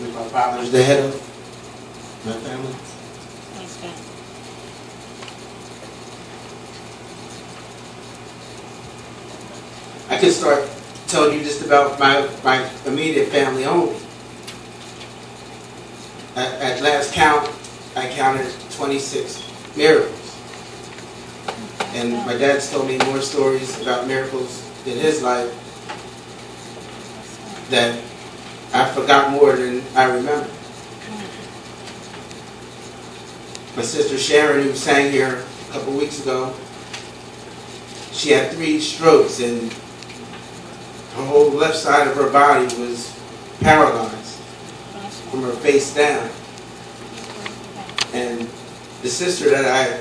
With my father is the head of my family. Praise God. I could start telling you just about my immediate family only. At last count, I counted 26 miracles. And my dad's told me more stories about miracles in his life that I forgot more than I remember. My sister Sharon, who sang here a couple weeks ago, she had 3 strokes and her whole left side of her body was paralyzed from her face down. And the sister that I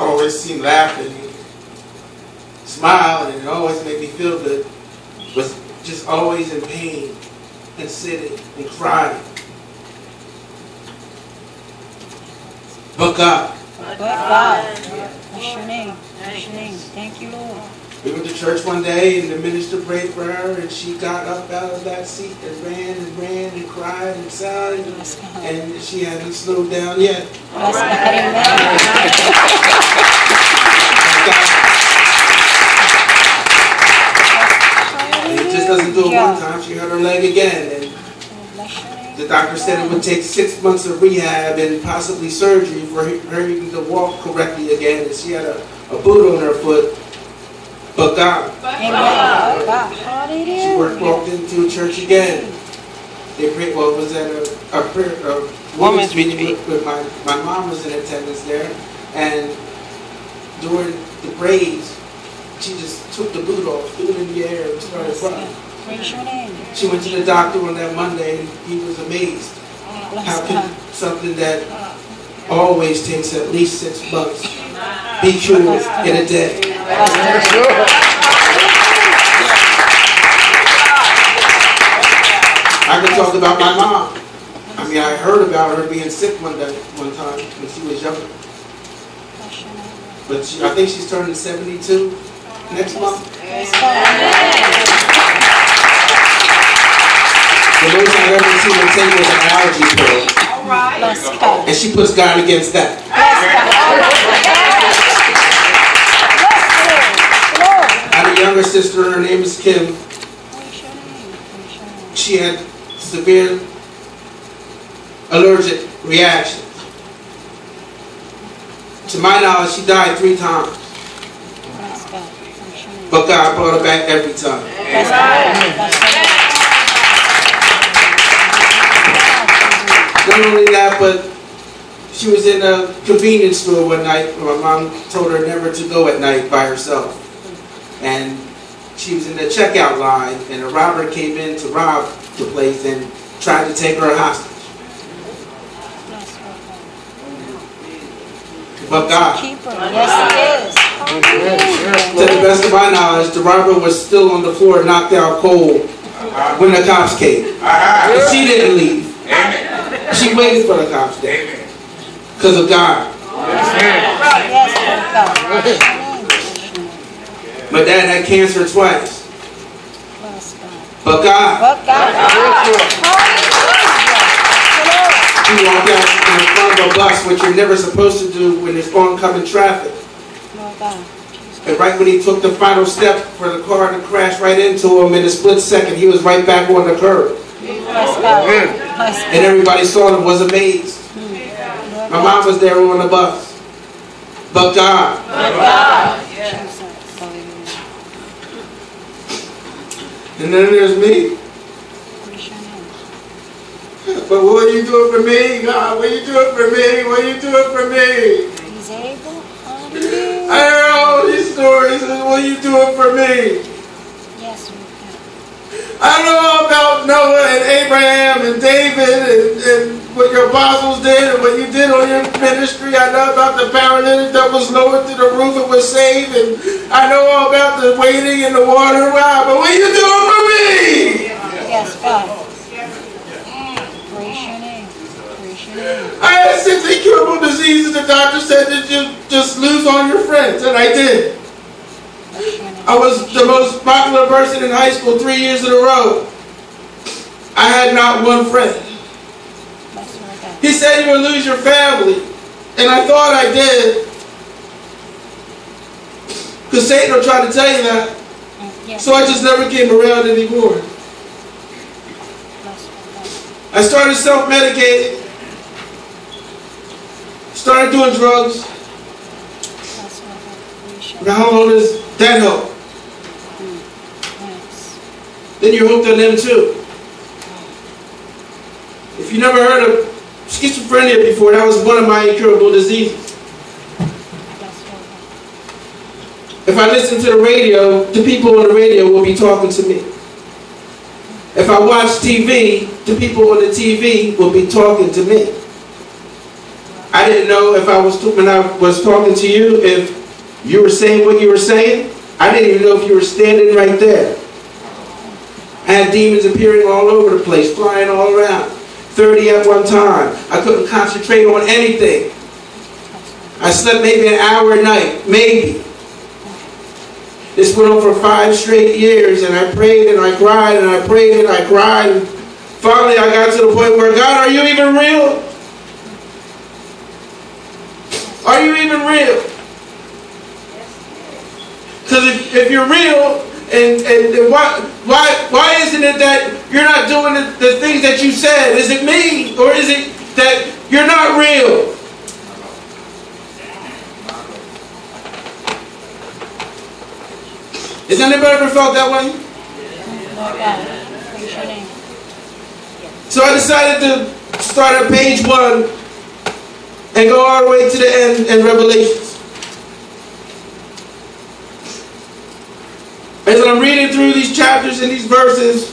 always seen laughing, smiling, and always made me feel good, was just always in pain and sitting and crying. But God. But God. Bless your name. Bless your name. Thank you, Lord. We went to church one day and the minister prayed for her and she got up out of that seat and ran and cried and sang and she hadn't slowed down yet. Bless God. And it just doesn't do it one time. She hurt her leg again and the doctor said it would take 6 months of rehab and possibly surgery for her even to walk correctly again. And she had a boot on her foot. But God. She walked into a church again. They prayed, well, it was at a women's meeting with my mom was in attendance there. And during the praise, she just took the boot off, threw it in the air, and started crying. She went to the doctor on that Monday and he was amazed. How can something that always takes at least 6 months be cured in a day? I can talk about my mom. I mean, I heard about her being sick one time when she was younger. But I think she's turning 72 next month. The most I've ever seen her take was an allergy pill. And she puts God against that. I have a younger sister, her name is Kim. She had severe allergic reactions. To my knowledge, she died 3 times. But God brought her back every time. Not only that, but she was in a convenience store one night. My mom told her never to go at night by herself. And she was in the checkout line, and a robber came in to rob the place and tried to take her hostage. But God. To the best of my knowledge, the robber was still on the floor, knocked out cold, when the cops came. But she didn't leave. She waited for the cops there. Because of God. My dad had cancer twice. But God. He walked out in front of a bus, which you're never supposed to do when there's oncoming traffic. And right when he took the final step for the car to crash right into him, in a split second, he was right back on the curb. And everybody saw him, was amazed. My mom was there on the bus. But God. And then there's me. But what are you doing for me, God? What are you doing for me? What are you doing for me? He's able. I heard all these stories. What are you doing for me? Yes, I know about Noah and Abraham and David and what your apostles did and what you did on your ministry. I know about the paralytic that was lowered to the roof and was saved. And I know all about the waiting in the water. Wow, but what are you doing for me? Yes, God. Praise your name. I had 6 incurable diseases. The doctor said that you just lose all your friends, and I did. I was the most popular person in high school 3 years in a row. I had not one friend. He said you would lose your family. And I thought I did. Because Satan will try to tell you that. So I just never came around anymore. I started self-medicating. Started doing drugs. Now how long does that help? Then you're hooked on them too. If you never heard of schizophrenia before, that was one of my incurable diseases. If I listen to the radio, the people on the radio will be talking to me. If I watch TV, the people on the TV will be talking to me. I didn't know if when I was talking to you, if you were saying what you were saying. I didn't even know if you were standing right there. I had demons appearing all over the place, flying all around. 30 at one time. I couldn't concentrate on anything. I slept maybe an hour a night, maybe. This went on for 5 straight years, and I prayed and I cried and I prayed and I cried. And finally I got to the point where, God, are you even real? Are you even real? Because if you're real, and why isn't it that you're not doing the things that you said? Is it me? Or is it that you're not real? Has anybody ever felt that way? So I decided to start at page 1 and go all the way to the end in Revelations. As I'm reading through these chapters and these verses,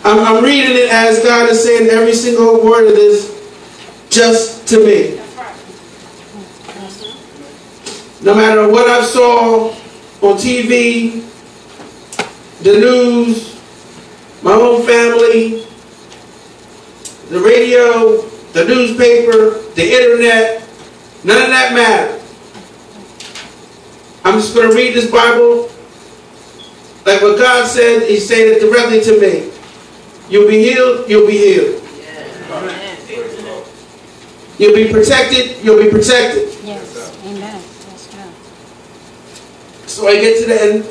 I'm reading it as God is saying every single word of this just to me. No matter what I saw on TV, the news, my own family, the radio, the newspaper, the internet, none of that matters. I'm just going to read this Bible like what God said. He's saying it directly to me. You'll be healed, you'll be healed. You'll be protected, you'll be protected. Yes, amen. So I get to the end,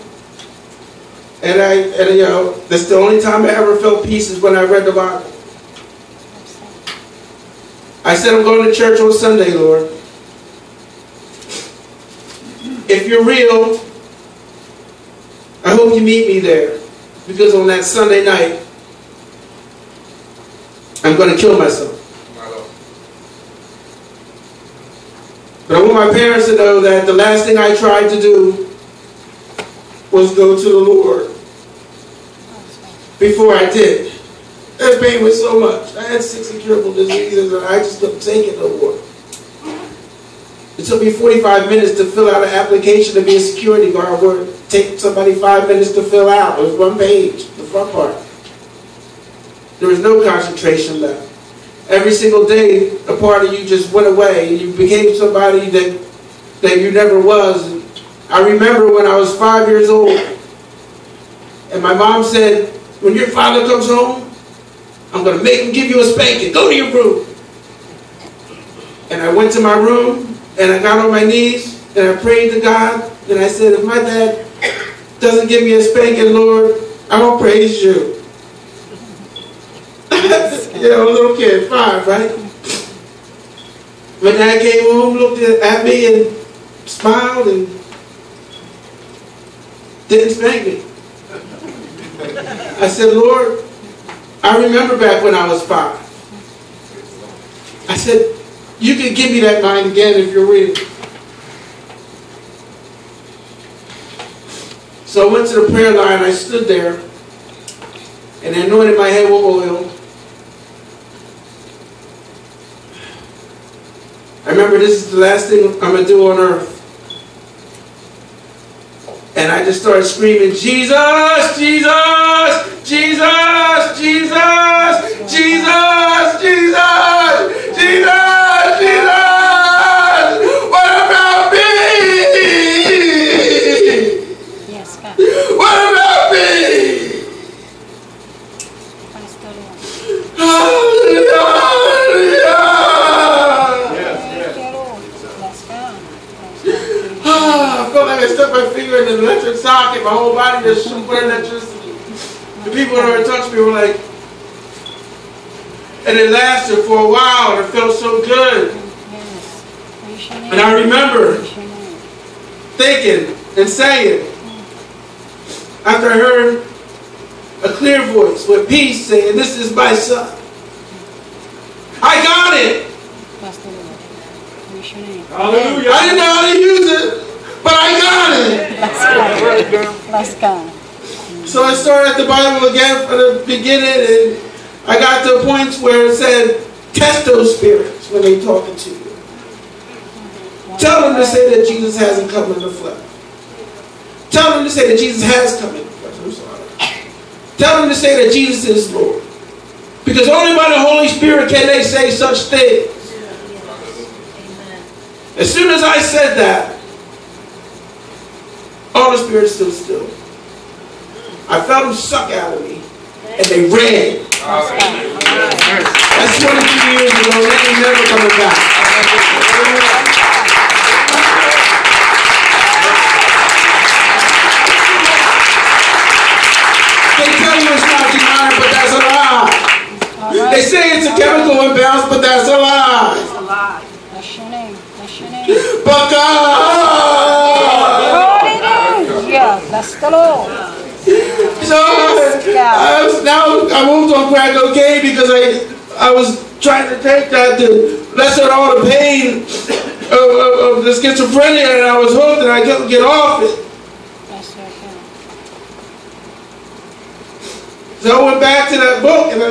and you know, that's the only time I ever felt peace is when I read the Bible. I said, I'm going to church on Sunday, Lord. If you're real, I hope you meet me there. Because on that Sunday night, I'm going to kill myself. But I want my parents to know that the last thing I tried to do was go to the Lord before I did. That pain was so much. I had 6 incurable diseases and I just couldn't take it no more. It took me 45 minutes to fill out an application to be a security guard. Where it take somebody 5 minutes to fill out. It was 1 page, the front part. There was no concentration left. Every single day, a part of you just went away. You became somebody that you never was. And I remember when I was 5 years old, and my mom said, when your father comes home, I'm going to make him give you a spanking. Go to your room. And I went to my room, and I got on my knees, and I prayed to God, and I said, if my dad doesn't give me a spanking, Lord, I'm going to praise you. You know, a little kid, 5, right? My dad came home, looked at me, and smiled, and didn't spank me. I said, Lord, I remember back when I was 5. I said, you can give me that mind again if you're real. So I went to the prayer line, I stood there, and I anointed my head with oil. I remember this is the last thing I'm going to do on earth. And I just started screaming, Jesus, Jesus, Jesus, Jesus, Jesus, Jesus, Jesus, Jesus. What about me? Yes, God. What about like I stuck my finger in an electric socket. My whole body just shook with electricity. The people that were touched me were like, and it lasted for a while, and it felt so good. And I remember thinking and saying, after I heard a clear voice with peace saying, "This is my son." I got it. Hallelujah. I didn't know how to use it, but I got it. Bless God. So I started the Bible again from the beginning, and I got to points where it said, test those spirits when they're talking to you. Tell them to say that Jesus hasn't come in the flesh. Tell them to say that Jesus has come in the flesh. I'm sorry. Tell them to say that Jesus is Lord. Because only by the Holy Spirit can they say such things. As soon as I said that, all the spirits stood still. I felt them suck out of me, and they ran. That's 22 years ago, and they ain't never coming back. They tell you it's not demonic, but that's a lie. They say it's a chemical imbalance, but that's a lie. That's a lie. That's your name. That's your name. But God! Hallelujah. Bless the Lord. So I moved on crack cocaine because I was trying to take that to lessen all the pain of the schizophrenia, and I was hooked and I couldn't get off it. So I went back to that book and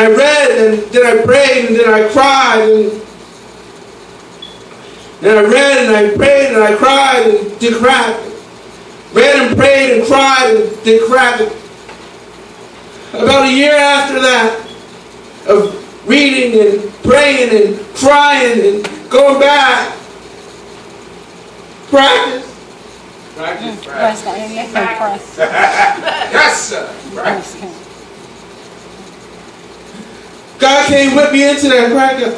I read, and then I prayed, and then I cried, and I read, and I prayed, and I cried, and did crack. Read and prayed and cried and did crack. About a year after that, of reading and praying and crying and going back, practice. Practice. Yes, sir. Practice. God came with me into that cracker.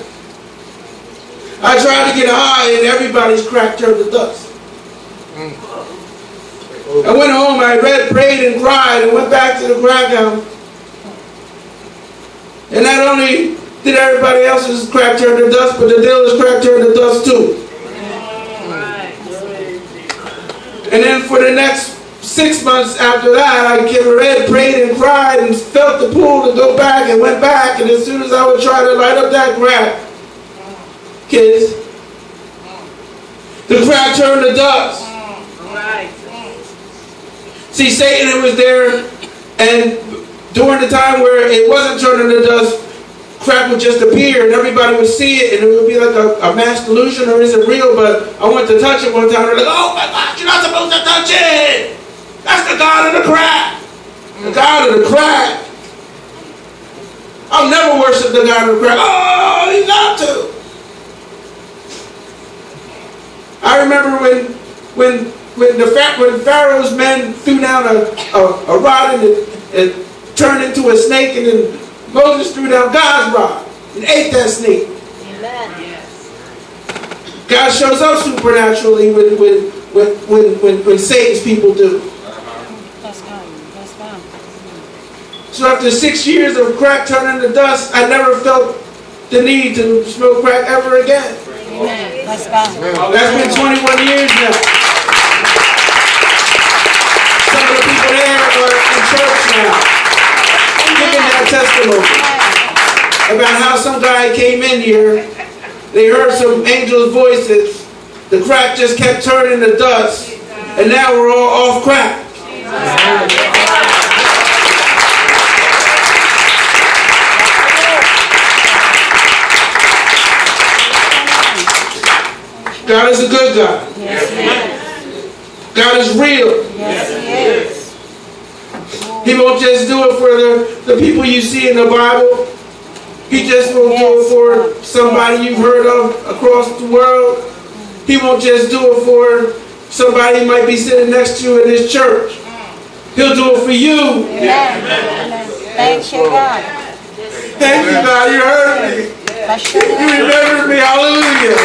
I tried to get high, and everybody's crack turned to dust. I went home, I read, prayed, and cried, and went back to the crack house. And not only did everybody else's crack turn to dust, but the dealer's crack turned to dust too. And then for the next 6 months after that, I read, prayed, and cried, and felt the pull to go back, and went back. And as soon as I would try to light up that crack, kids, the crack turned to dust. See, Satan was there, and during the time where it wasn't turning to dust, crack would just appear, and everybody would see it, and it would be like a mass delusion, or is it real? But I went to touch it one time, and they're like, "Oh my God, you're not supposed to touch it! That's the God of the crack! The God of the crack! I'll never worship the God of the crack." Oh, you got to! I remember when Pharaoh's men threw down a rod and it turned into a snake, and then Moses threw down God's rod and ate that snake. Amen. Yes. God shows up supernaturally when Satan's people do. That's God. That's God. So after 6 years of crack turning to dust, I never felt the need to smoke crack ever again. Amen. That's God. That's been 21 years now. Some of the people there are in church now, giving that testimony about how some guy came in here, they heard some angels' voices, the crack just kept turning to dust, and now we're all off crack. God is a good God. Yes, He is. God is real. Yes, He is. He won't just do it for the people you see in the Bible. He just won't do it for somebody you've heard of across the world. He won't just do it for somebody who might be sitting next to you in this church. He'll do it for you. Amen. Thank you, God. Thank you, God. You heard me. You remembered me. Hallelujah.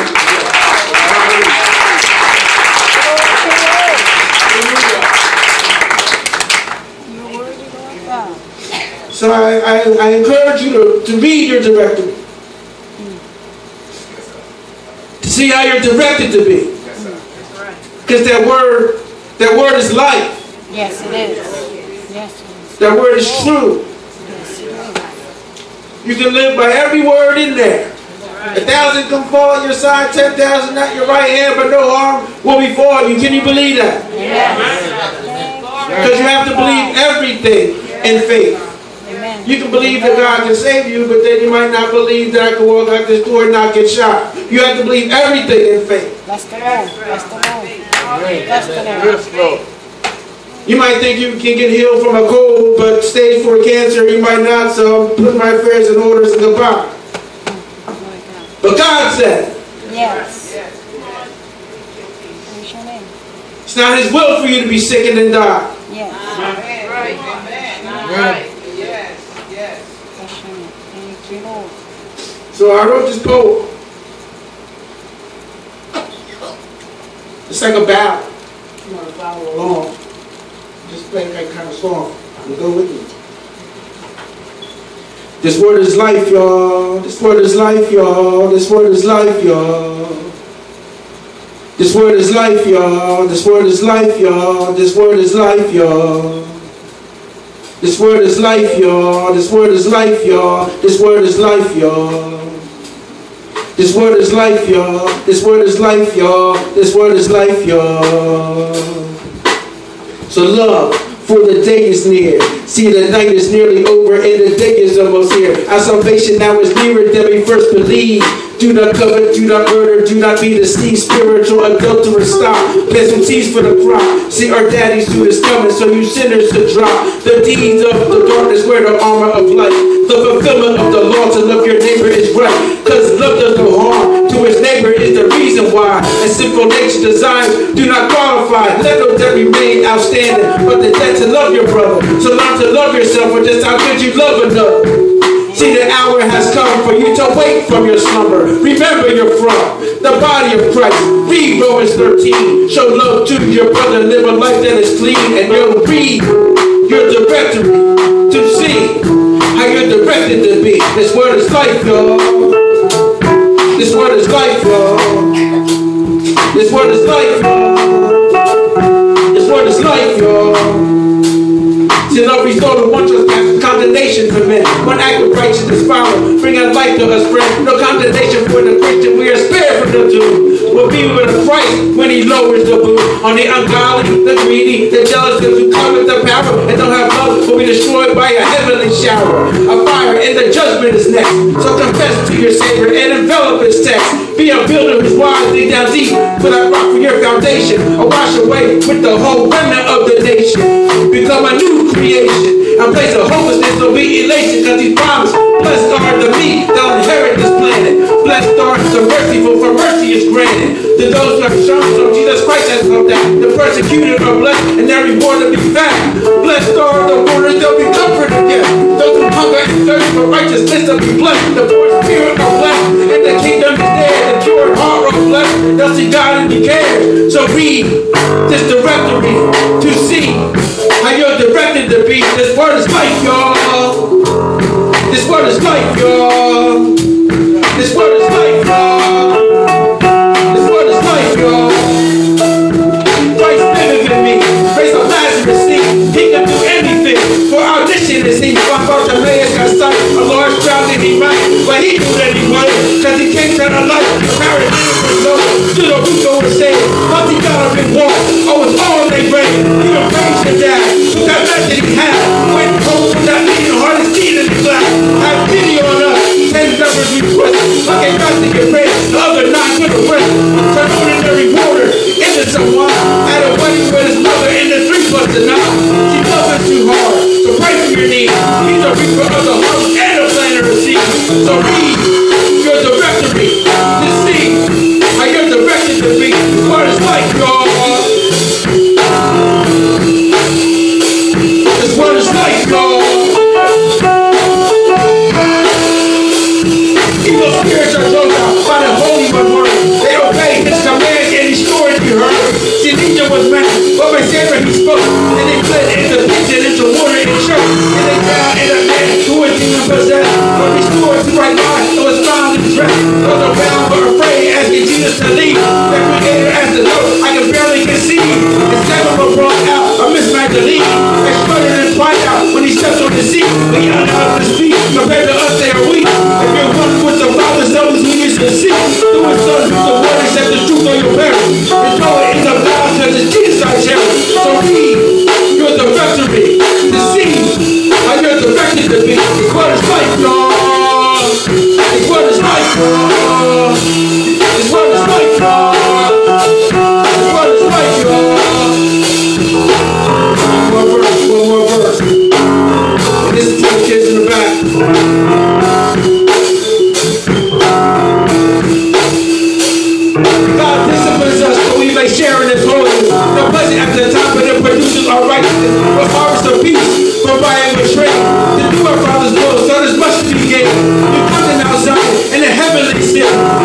So I encourage you to read your directory. To see how you're directed to be. Because that word is life. Yes, it is. Yes, it is. That word is true. You can live by every word in there. 1,000 can fall at your side, 10,000 at your right hand, but no harm will befall you. Can you believe that? Yes. Because you have to believe everything in faith. Amen. You can believe that God can save you, but then you might not believe that I can walk out this door and not get shot. You have to believe everything in faith. Bless the Lord. Bless the Lord. Bless the Lord. You might think you can get healed from a cold, but stage 4 cancer, you might not, so I'm putting my affairs in order and goodbye. But God said, yes. Your name. It's not His will for you to be sick and then die. Yes. Right. Amen. Yes. Thank you, Lord. So I wrote this poem. It's like a ballad. You want to follow along. Just play that kind of song and go with me. This word is life, y'all. This word is life, y'all. This word is life, y'all. This word is life, y'all. This word is life, y'all. This word is life, y'all. This word is life, y'all. This word is life, y'all. This word is life, y'all. This word is life, y'all. This word is life, y'all. This word is life, y'all. So love, for the day is near. See, the night is nearly over and the day is almost here. Our salvation now is nearer than we first believed. Do not covet, do not murder, do not be deceived. Spiritual adulterers stop. Plant some seeds for the crop. See, our daddy's suit is coming, so you sinners to drop. The deeds of the darkness wear the armor of light. The fulfillment of the law to love your neighbor is right. Because love does no harm to his neighbor is the reason why. And sinful nature desires do not qualify. Let no debt remain outstanding, but the debt to love your brother. So learn to love yourself, or just how good you love another. See, the hour has come for you to wake from your slumber. Remember you're from the body of Christ. Read Romans 13. Show love to your brother. Live a life that is clean. And you'll read your directory to see how you're directed to be. This word is life, y'all. This word is life, y'all. This word is life, y'all. This word is life, y'all. See, love restore the one trespass, condemnation for men. One act of righteousness follow, bring out life to us, friend. No condemnation for the Christian, we are spared from the doom. We'll be with Christ when He lowers the boot. On the ungodly, the greedy, the jealous, who come with the power and don't have love, will be destroyed by a heavenly shower. A fire and the judgment is next. So confess to your Savior and envelop His text. Be a builder who's wise, dig down deep for that rock for your foundation. Or wash away with the whole remnant of the nation. Become a new creation. A place of hopelessness will be elation, because He promised, blessed are the meek, they'll inherit this planet. Blessed are the merciful, for mercy is granted. To those who have shown so Jesus Christ has come down. The persecuted are blessed, and their reward will be found. Blessed are the mourners, they'll be comforted again. Those who hunger and thirst for righteousness will be blessed. The poor spirit are blessed, and the kingdom is there. The pure heart are blessed, they'll see God and He cares. So read this directory to see how you're directed to be. This word is life, y'all. This word is life, y'all. This word is life, y'all. This word is life, y'all. Christ liveth in me. Praise of Lazarus, see. He can do anything. For our mission is He. One Bartimaeus got sight. A large crowd that He might. But He knew that He would. Because He came to the light. The paralytic was low. To the root over saved. Once He got up and walked. Oh, it's all they read. He don't praise your dad. Look how much that He had. Went home without needing the hardest deed in the glass. Have pity on us. 10 numbers we twist. Like a got to get ready. The other 9 to the rest. Turn ordinary water into someone. At a wedding with his mother and the 3 plus the 9. She loves us too hard. So pray for your needs. He's a reaper of the harvest and a planter of seed. So read your directory to see how you're directed to be. What it's like, y'all. This word is life, y'all. Evil spirits are drove out by the Holy One word. They obey His commands and He stored you heard. See, Legion was mad, but when Samuel He spoke, and they fled into the pit and into water and church, and they down in a man God disciplines us so we may share in His holiness. The pleasant after the time, but it produces our righteousness, a harvest of peace, for by it we're trained to do our Father's will, so there's much to be gained. You come to Mount Zion in the heavenly city.